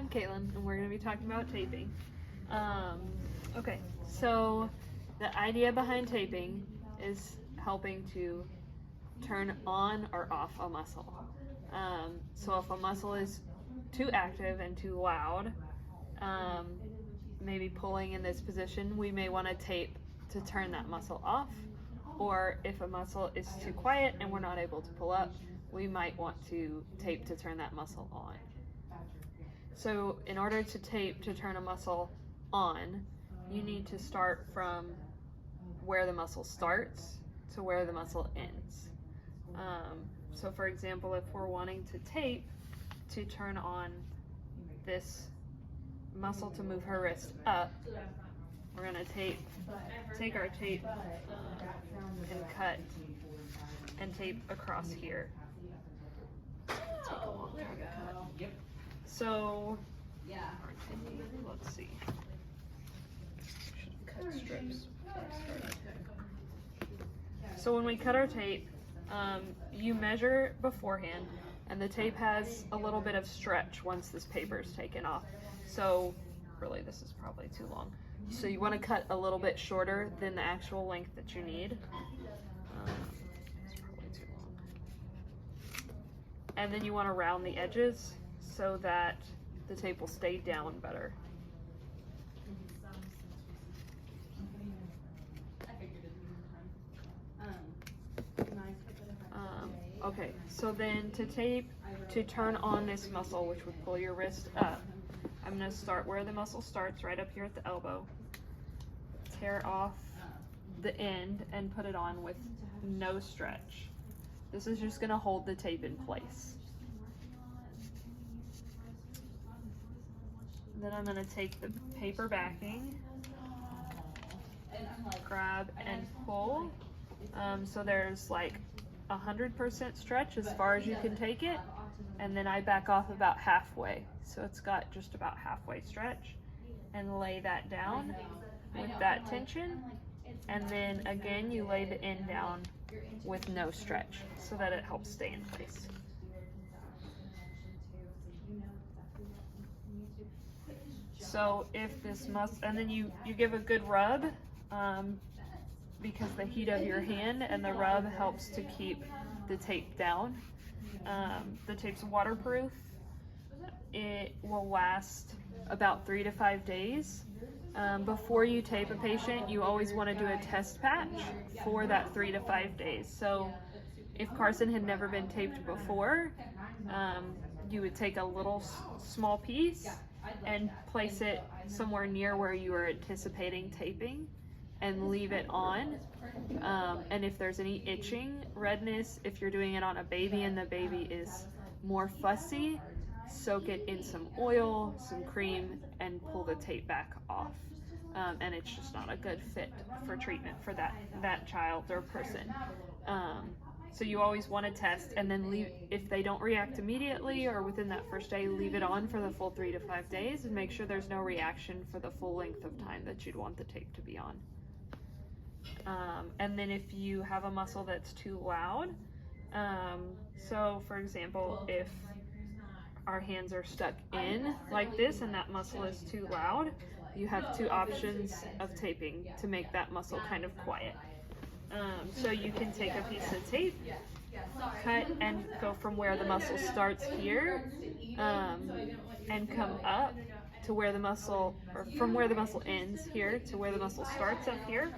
I'm Caitlin, and we're going to be talking about taping. Okay, so the idea behind taping is helping to turn on or off a muscle. So if a muscle is too active and too loud, maybe pulling in this position, we may want to tape to turn that muscle off. Or if a muscle is too quiet and we're not able to pull up, we might want to tape to turn that muscle on. So in order to tape to turn a muscle on, you need to start from where the muscle starts to where the muscle ends. So for example, if we're wanting to tape to turn on this muscle to move her wrist up, we're going to take our tape and cut and tape across here. Take a long time to cut. So, let's see. Cut strips. So when we cut our tape, you measure beforehand, and the tape has a little bit of stretch once this paper is taken off. So really this is probably too long. So you want to cut a little bit shorter than the actual length that you need. It's probably too long. And then you want to round the edges so that the tape will stay down better. Okay, so then to tape to turn on this muscle, which would pull your wrist up, I'm going to start where the muscle starts, right up here at the elbow. Tear off the end and put it on with no stretch. This is just going to hold the tape in place. Then I'm going to take the paper backing, grab and pull. So there's like 100% stretch as far as you can take it, and then I back off about halfway, so it's got just about halfway stretch, and lay that down with that tension, and then again you lay the end down with no stretch so that it helps stay in place. So if this and then you give a good rub, because the heat of your hand and the rub helps to keep the tape down. The tape's waterproof. It will last about 3 to 5 days. Before you tape a patient, you always want to do a test patch for that 3 to 5 days. So if Carson had never been taped before, you would take a little small piece and place it somewhere near where you were anticipating taping and leave it on. And if there's any itching, redness, if you're doing it on a baby and the baby is more fussy, soak it in some oil, some cream, and pull the tape back off. And it's just not a good fit for treatment for that child or person. So you always want to test and then leave. If they don't react immediately or within that first day, leave it on for the full 3 to 5 days and make sure there's no reaction for the full length of time that you'd want the tape to be on. And then if you have a muscle that's too loud, so for example, if our hands are stuck in like this and that muscle is too loud, you have 2 options of taping to make that muscle kind of quiet. So you can take a piece of tape, cut and go from where the muscle starts here, and come up to where the muscle, or from where the muscle ends here to where the muscle starts up here.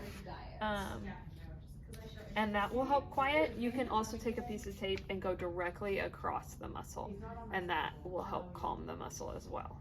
And that will help quiet. You can also take a piece of tape and go directly across the muscle, and that will help calm the muscle as well.